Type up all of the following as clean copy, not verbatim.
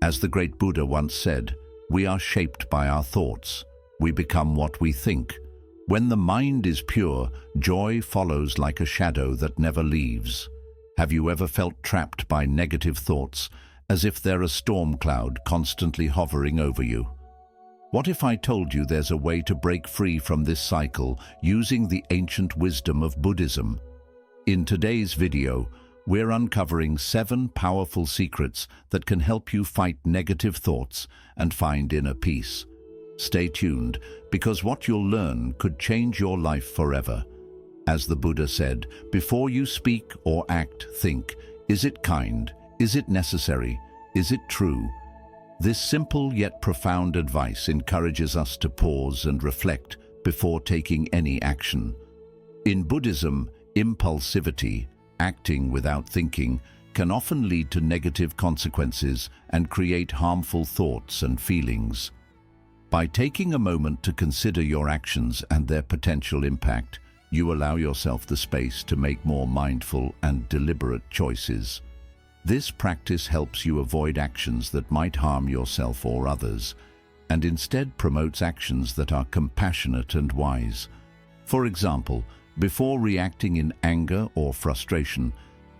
As the great Buddha once said, we are shaped by our thoughts. We become what we think. When the mind is pure, joy follows like a shadow that never leaves. Have you ever felt trapped by negative thoughts, as if they're a storm cloud constantly hovering over you? What if I told you there's a way to break free from this cycle using the ancient wisdom of Buddhism? In today's video, we're uncovering 7 powerful secrets that can help you fight negative thoughts and find inner peace. Stay tuned, because what you'll learn could change your life forever. As the Buddha said, before you speak or act, think, is it kind? Is it necessary? Is it true? This simple yet profound advice encourages us to pause and reflect before taking any action. In Buddhism, impulsivity, acting without thinking, can often lead to negative consequences and create harmful thoughts and feelings. By taking a moment to consider your actions and their potential impact, you allow yourself the space to make more mindful and deliberate choices. This practice helps you avoid actions that might harm yourself or others, and instead promotes actions that are compassionate and wise. For example, before reacting in anger or frustration,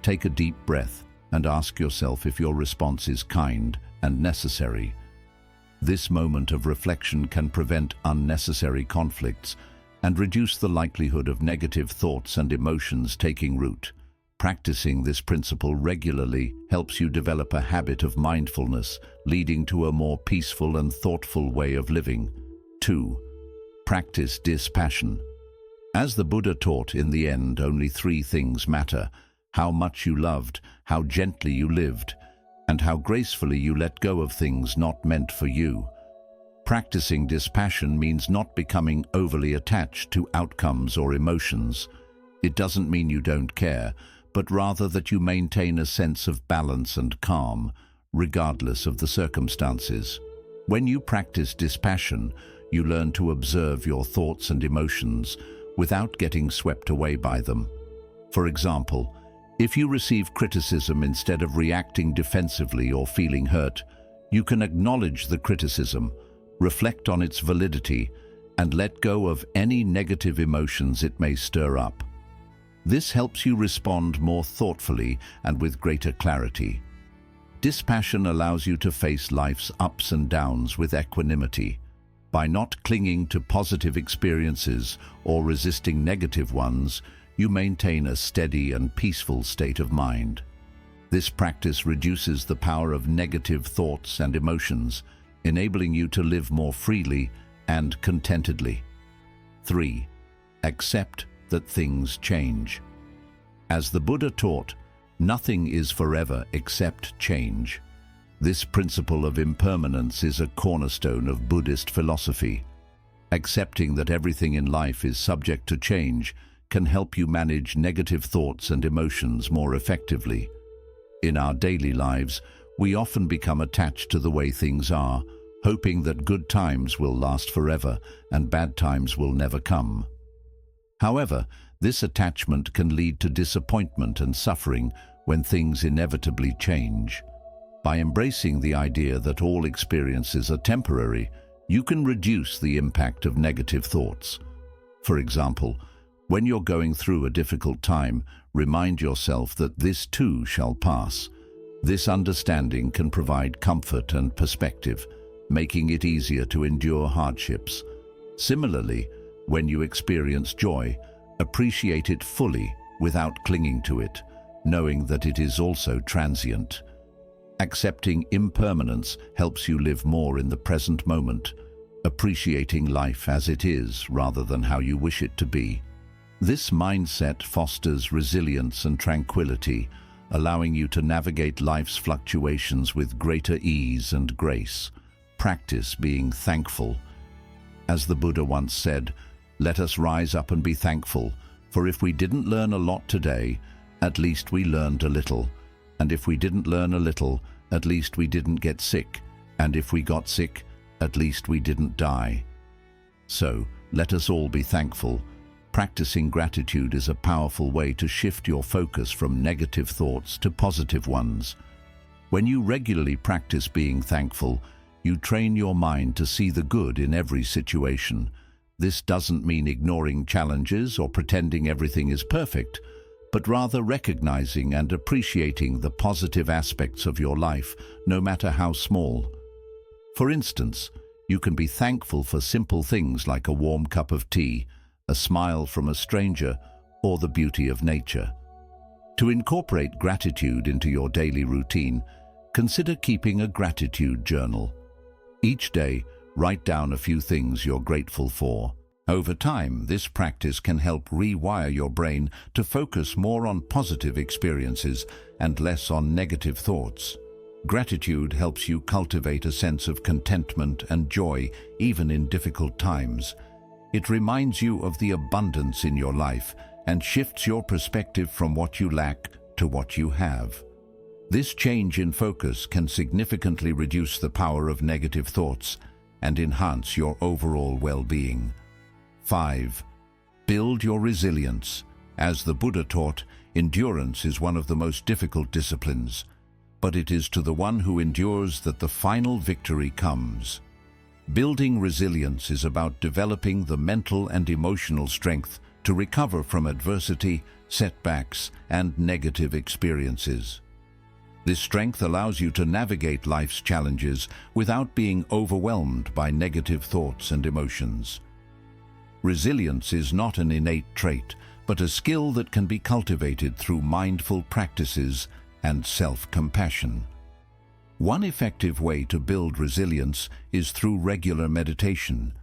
take a deep breath and ask yourself if your response is kind and necessary. This moment of reflection can prevent unnecessary conflicts and reduce the likelihood of negative thoughts and emotions taking root. Practicing this principle regularly helps you develop a habit of mindfulness, leading to a more peaceful and thoughtful way of living. 2. Practice dispassion. As the Buddha taught, in the end, only 3 things matter: how much you loved, how gently you lived, and how gracefully you let go of things not meant for you. Practicing dispassion means not becoming overly attached to outcomes or emotions. It doesn't mean you don't care, but rather that you maintain a sense of balance and calm, regardless of the circumstances. When you practice dispassion, you learn to observe your thoughts and emotions without getting swept away by them. For example, if you receive criticism instead of reacting defensively or feeling hurt, you can acknowledge the criticism, reflect on its validity, and let go of any negative emotions it may stir up. This helps you respond more thoughtfully and with greater clarity. Dispassion allows you to face life's ups and downs with equanimity. By not clinging to positive experiences or resisting negative ones, you maintain a steady and peaceful state of mind. This practice reduces the power of negative thoughts and emotions, enabling you to live more freely and contentedly. 3. Accept that things change. As the Buddha taught, nothing is forever except change. This principle of impermanence is a cornerstone of Buddhist philosophy. Accepting that everything in life is subject to change can help you manage negative thoughts and emotions more effectively. In our daily lives, we often become attached to the way things are, hoping that good times will last forever and bad times will never come. However, this attachment can lead to disappointment and suffering when things inevitably change. By embracing the idea that all experiences are temporary, you can reduce the impact of negative thoughts. For example, when you're going through a difficult time, remind yourself that this too shall pass. This understanding can provide comfort and perspective, making it easier to endure hardships. Similarly, when you experience joy, appreciate it fully without clinging to it, knowing that it is also transient. Accepting impermanence helps you live more in the present moment, appreciating life as it is rather than how you wish it to be. This mindset fosters resilience and tranquility, allowing you to navigate life's fluctuations with greater ease and grace. Practice being thankful. As the Buddha once said, let us rise up and be thankful, for if we didn't learn a lot today, at least we learned a little. And if we didn't learn a little, at least we didn't get sick. And if we got sick, at least we didn't die. So, let us all be thankful. Practicing gratitude is a powerful way to shift your focus from negative thoughts to positive ones. When you regularly practice being thankful, you train your mind to see the good in every situation. This doesn't mean ignoring challenges or pretending everything is perfect, but rather recognizing and appreciating the positive aspects of your life, no matter how small. For instance, you can be thankful for simple things like a warm cup of tea, a smile from a stranger, or the beauty of nature. To incorporate gratitude into your daily routine, consider keeping a gratitude journal. Each day, write down a few things you're grateful for. Over time, this practice can help rewire your brain to focus more on positive experiences and less on negative thoughts. Gratitude helps you cultivate a sense of contentment and joy even in difficult times. It reminds you of the abundance in your life and shifts your perspective from what you lack to what you have. This change in focus can significantly reduce the power of negative thoughts and enhance your overall well-being. 5. Build your resilience. As the Buddha taught, endurance is one of the most difficult disciplines, but it is to the one who endures that the final victory comes. Building resilience is about developing the mental and emotional strength to recover from adversity, setbacks, and negative experiences. This strength allows you to navigate life's challenges without being overwhelmed by negative thoughts and emotions. Resilience is not an innate trait, but a skill that can be cultivated through mindful practices and self-compassion. One effective way to build resilience is through regular meditation.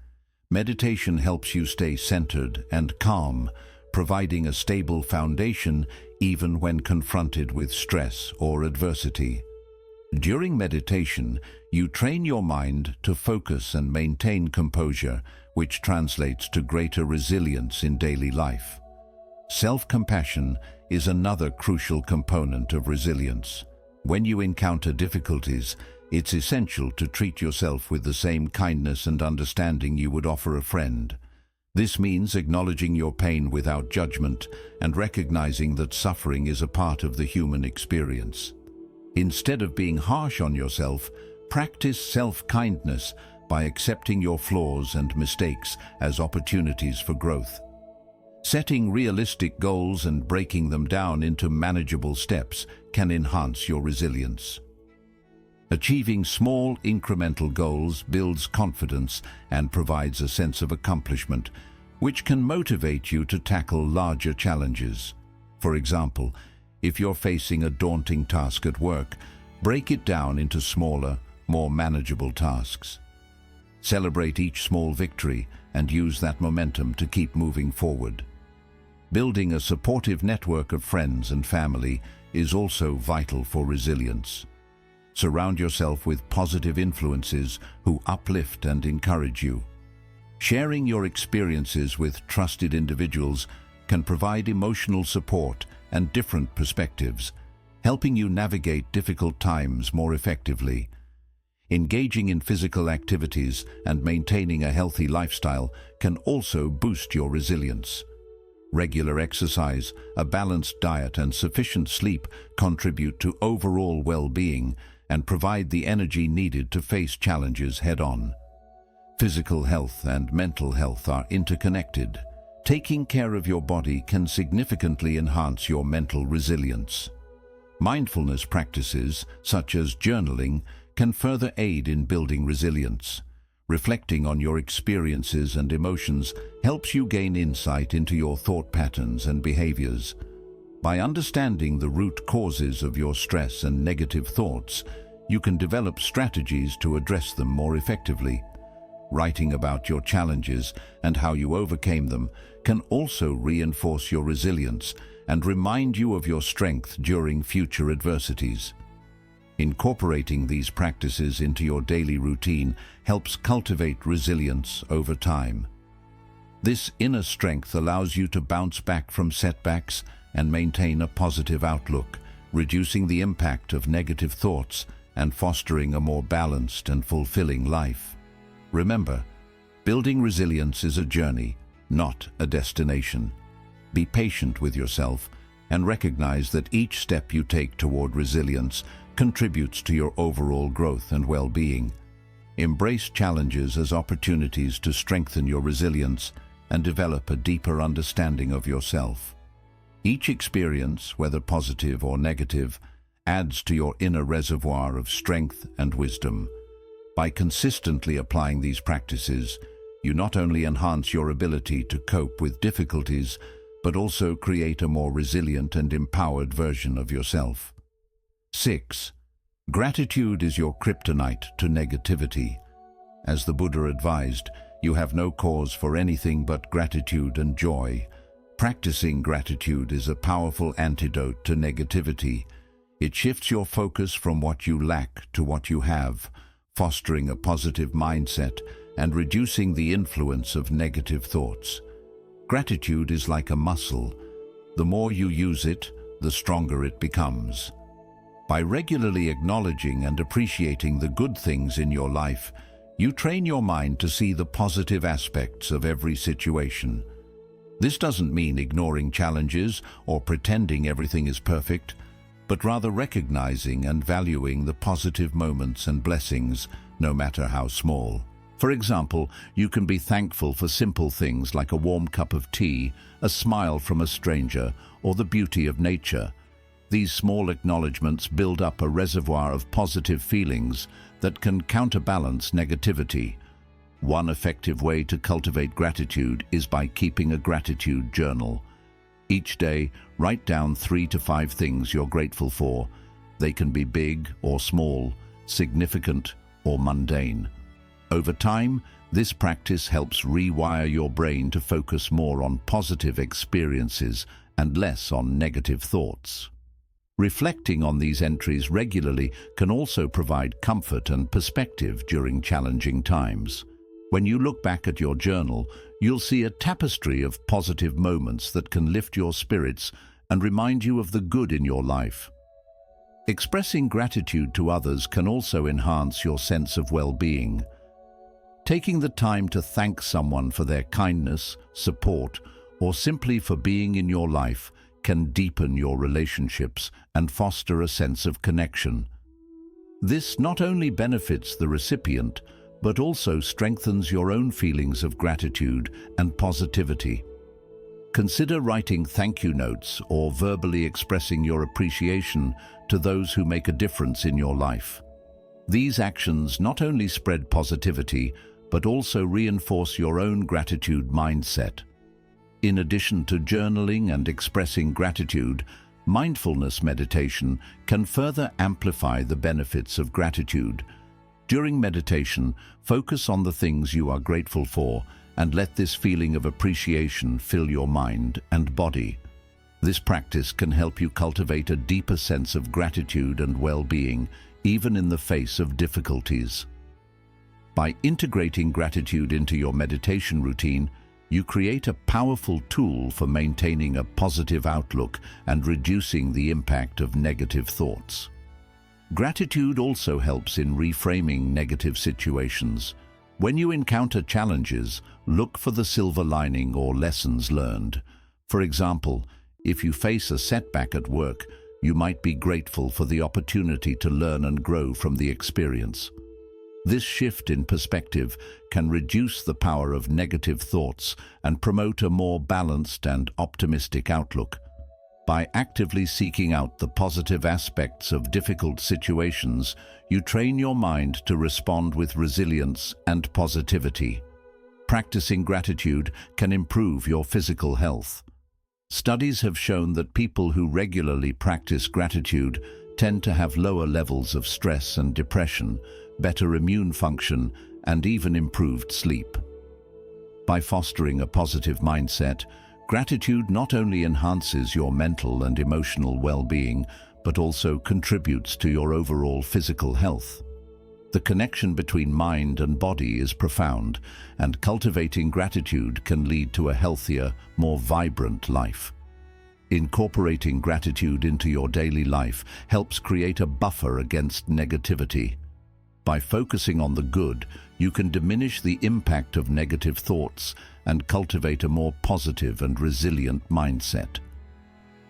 Meditation helps you stay centered and calm, providing a stable foundation even when confronted with stress or adversity. During meditation, you train your mind to focus and maintain composure, which translates to greater resilience in daily life. Self-compassion is another crucial component of resilience. When you encounter difficulties, it's essential to treat yourself with the same kindness and understanding you would offer a friend. This means acknowledging your pain without judgment and recognizing that suffering is a part of the human experience. Instead of being harsh on yourself, practice self-kindness by accepting your flaws and mistakes as opportunities for growth. Setting realistic goals and breaking them down into manageable steps can enhance your resilience. Achieving small, incremental goals builds confidence and provides a sense of accomplishment, which can motivate you to tackle larger challenges. For example, if you're facing a daunting task at work, break it down into smaller, more manageable tasks. Celebrate each small victory and use that momentum to keep moving forward. Building a supportive network of friends and family is also vital for resilience. Surround yourself with positive influences who uplift and encourage you. Sharing your experiences with trusted individuals can provide emotional support and different perspectives, helping you navigate difficult times more effectively. Engaging in physical activities and maintaining a healthy lifestyle can also boost your resilience. Regular exercise, a balanced diet, and sufficient sleep contribute to overall well-being and provide the energy needed to face challenges head-on. Physical health and mental health are interconnected. Taking care of your body can significantly enhance your mental resilience. Mindfulness practices, such as journaling, can further aid in building resilience. Reflecting on your experiences and emotions helps you gain insight into your thought patterns and behaviors. By understanding the root causes of your stress and negative thoughts, you can develop strategies to address them more effectively. Writing about your challenges and how you overcame them can also reinforce your resilience and remind you of your strength during future adversities. Incorporating these practices into your daily routine helps cultivate resilience over time. This inner strength allows you to bounce back from setbacks and maintain a positive outlook, reducing the impact of negative thoughts and fostering a more balanced and fulfilling life. Remember, building resilience is a journey, not a destination. Be patient with yourself and recognize that each step you take toward resilience contributes to your overall growth and well-being. Embrace challenges as opportunities to strengthen your resilience and develop a deeper understanding of yourself. Each experience, whether positive or negative, adds to your inner reservoir of strength and wisdom. By consistently applying these practices, you not only enhance your ability to cope with difficulties, but also create a more resilient and empowered version of yourself. 6. Gratitude is your kryptonite to negativity. As the Buddha advised, you have no cause for anything but gratitude and joy. Practicing gratitude is a powerful antidote to negativity. It shifts your focus from what you lack to what you have, fostering a positive mindset and reducing the influence of negative thoughts. Gratitude is like a muscle. The more you use it, the stronger it becomes. By regularly acknowledging and appreciating the good things in your life, you train your mind to see the positive aspects of every situation. This doesn't mean ignoring challenges or pretending everything is perfect, but rather recognizing and valuing the positive moments and blessings, no matter how small. For example, you can be thankful for simple things like a warm cup of tea, a smile from a stranger, or the beauty of nature. These small acknowledgements build up a reservoir of positive feelings that can counterbalance negativity. One effective way to cultivate gratitude is by keeping a gratitude journal. Each day, write down 3 to 5 things you're grateful for. They can be big or small, significant or mundane. Over time, this practice helps rewire your brain to focus more on positive experiences and less on negative thoughts. Reflecting on these entries regularly can also provide comfort and perspective during challenging times. When you look back at your journal, you'll see a tapestry of positive moments that can lift your spirits and remind you of the good in your life. Expressing gratitude to others can also enhance your sense of well-being. Taking the time to thank someone for their kindness, support, or simply for being in your life can deepen your relationships and foster a sense of connection. This not only benefits the recipient, but also strengthens your own feelings of gratitude and positivity. Consider writing thank you notes or verbally expressing your appreciation to those who make a difference in your life. These actions not only spread positivity, but also reinforce your own gratitude mindset. In addition to journaling and expressing gratitude, mindfulness meditation can further amplify the benefits of gratitude. During meditation, focus on the things you are grateful for and let this feeling of appreciation fill your mind and body. This practice can help you cultivate a deeper sense of gratitude and well-being, even in the face of difficulties. By integrating gratitude into your meditation routine, you create a powerful tool for maintaining a positive outlook and reducing the impact of negative thoughts. Gratitude also helps in reframing negative situations. When you encounter challenges, look for the silver lining or lessons learned. For example, if you face a setback at work, you might be grateful for the opportunity to learn and grow from the experience. This shift in perspective can reduce the power of negative thoughts and promote a more balanced and optimistic outlook. By actively seeking out the positive aspects of difficult situations, you train your mind to respond with resilience and positivity. Practicing gratitude can improve your physical health. Studies have shown that people who regularly practice gratitude tend to have lower levels of stress and depression, better immune function, and even improved sleep. By fostering a positive mindset, gratitude not only enhances your mental and emotional well-being, but also contributes to your overall physical health. The connection between mind and body is profound, and cultivating gratitude can lead to a healthier, more vibrant life. Incorporating gratitude into your daily life helps create a buffer against negativity. By focusing on the good, you can diminish the impact of negative thoughts and cultivate a more positive and resilient mindset.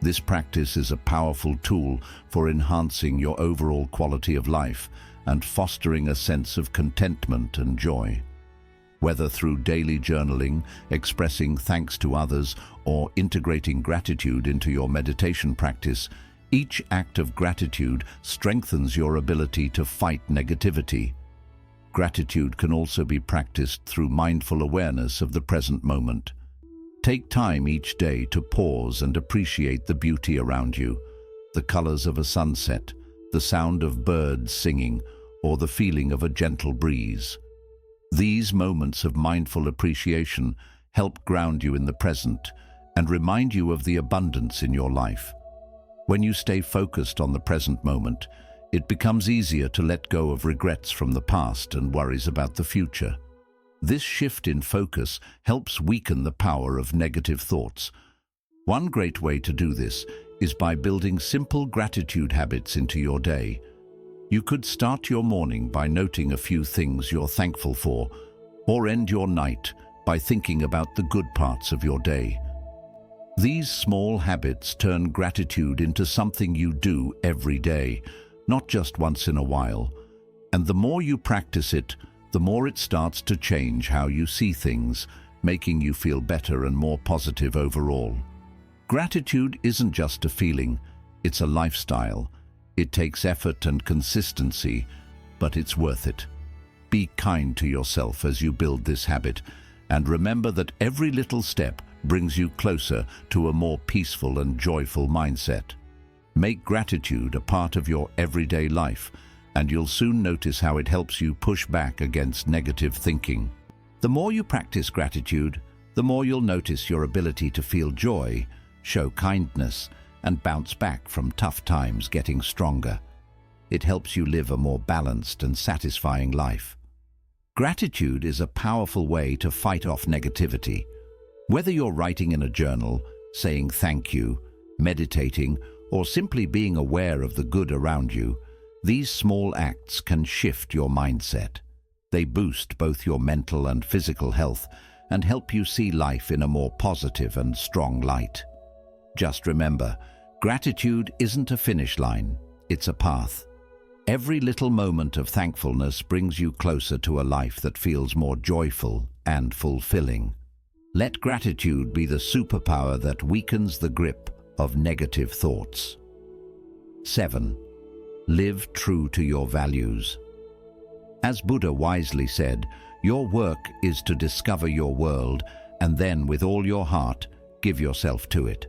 This practice is a powerful tool for enhancing your overall quality of life and fostering a sense of contentment and joy. Whether through daily journaling, expressing thanks to others, or integrating gratitude into your meditation practice, each act of gratitude strengthens your ability to fight negativity. Gratitude can also be practiced through mindful awareness of the present moment. Take time each day to pause and appreciate the beauty around you, the colors of a sunset, the sound of birds singing, or the feeling of a gentle breeze. These moments of mindful appreciation help ground you in the present and remind you of the abundance in your life. When you stay focused on the present moment, it becomes easier to let go of regrets from the past and worries about the future. This shift in focus helps weaken the power of negative thoughts. One great way to do this is by building simple gratitude habits into your day. You could start your morning by noting a few things you're thankful for, or end your night by thinking about the good parts of your day. These small habits turn gratitude into something you do every day, not just once in a while. And the more you practice it, the more it starts to change how you see things, making you feel better and more positive overall. Gratitude isn't just a feeling, it's a lifestyle. It takes effort and consistency, but it's worth it. Be kind to yourself as you build this habit, and remember that every little step brings you closer to a more peaceful and joyful mindset. Make gratitude a part of your everyday life, and you'll soon notice how it helps you push back against negative thinking. The more you practice gratitude, the more you'll notice your ability to feel joy, show kindness, and bounce back from tough times getting stronger. It helps you live a more balanced and satisfying life. Gratitude is a powerful way to fight off negativity. Whether you're writing in a journal, saying thank you, meditating, or simply being aware of the good around you, these small acts can shift your mindset. They boost both your mental and physical health and help you see life in a more positive and strong light. Just remember, gratitude isn't a finish line, it's a path. Every little moment of thankfulness brings you closer to a life that feels more joyful and fulfilling. Let gratitude be the superpower that weakens the grip of negative thoughts. 7. Live true to your values. As Buddha wisely said, your work is to discover your world and then with all your heart, give yourself to it.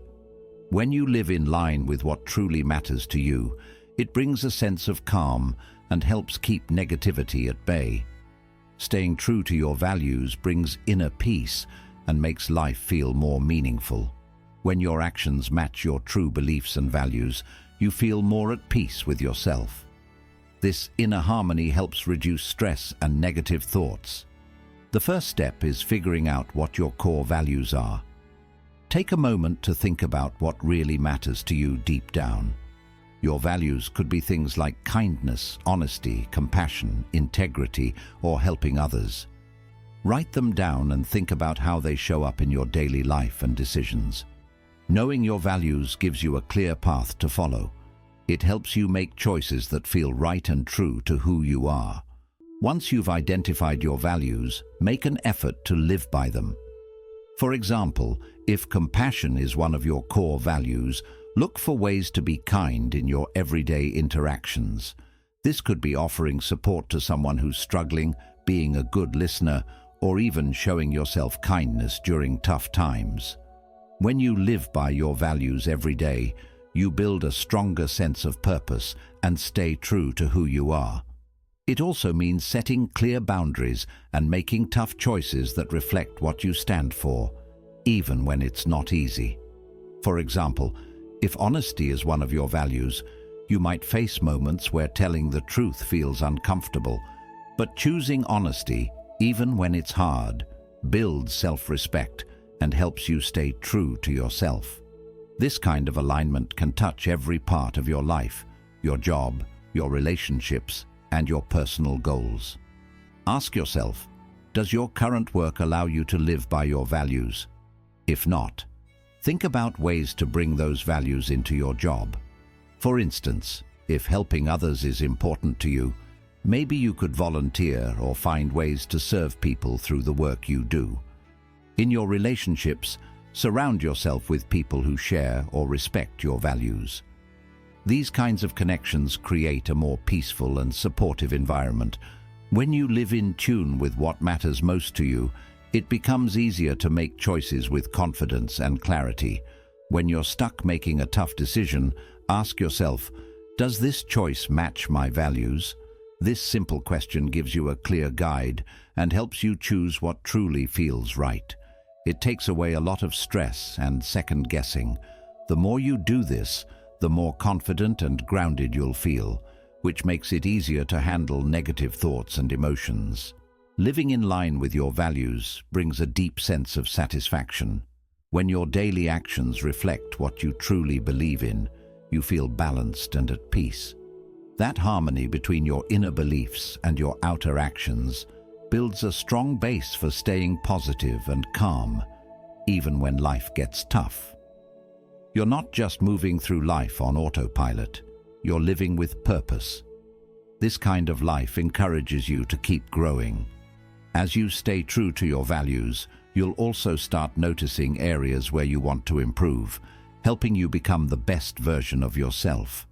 When you live in line with what truly matters to you, it brings a sense of calm and helps keep negativity at bay. Staying true to your values brings inner peace and makes life feel more meaningful. When your actions match your true beliefs and values, you feel more at peace with yourself. This inner harmony helps reduce stress and negative thoughts. The first step is figuring out what your core values are. Take a moment to think about what really matters to you deep down. Your values could be things like kindness, honesty, compassion, integrity, or helping others. Write them down and think about how they show up in your daily life and decisions. Knowing your values gives you a clear path to follow. It helps you make choices that feel right and true to who you are. Once you've identified your values, make an effort to live by them. For example, if compassion is one of your core values, look for ways to be kind in your everyday interactions. This could be offering support to someone who's struggling, being a good listener, or even showing yourself kindness during tough times. When you live by your values every day, you build a stronger sense of purpose and stay true to who you are. It also means setting clear boundaries and making tough choices that reflect what you stand for, even when it's not easy. For example, if honesty is one of your values, you might face moments where telling the truth feels uncomfortable, but choosing honesty, even when it's hard, builds self-respect and helps you stay true to yourself. This kind of alignment can touch every part of your life, your job, your relationships, and your personal goals. Ask yourself, does your current work allow you to live by your values? If not, Think about ways to bring those values into your job. For instance, if helping others is important to you, maybe you could volunteer or find ways to serve people through the work you do. In your relationships, surround yourself with people who share or respect your values. These kinds of connections create a more peaceful and supportive environment. When you live in tune with what matters most to you, it becomes easier to make choices with confidence and clarity. When you're stuck making a tough decision, ask yourself, does this choice match my values? This simple question gives you a clear guide and helps you choose what truly feels right. It takes away a lot of stress and second-guessing. The more you do this, the more confident and grounded you'll feel, which makes it easier to handle negative thoughts and emotions. Living in line with your values brings a deep sense of satisfaction. When your daily actions reflect what you truly believe in, you feel balanced and at peace. That harmony between your inner beliefs and your outer actions builds a strong base for staying positive and calm, even when life gets tough. You're not just moving through life on autopilot, you're living with purpose. This kind of life encourages you to keep growing. As you stay true to your values, you'll also start noticing areas where you want to improve, helping you become the best version of yourself.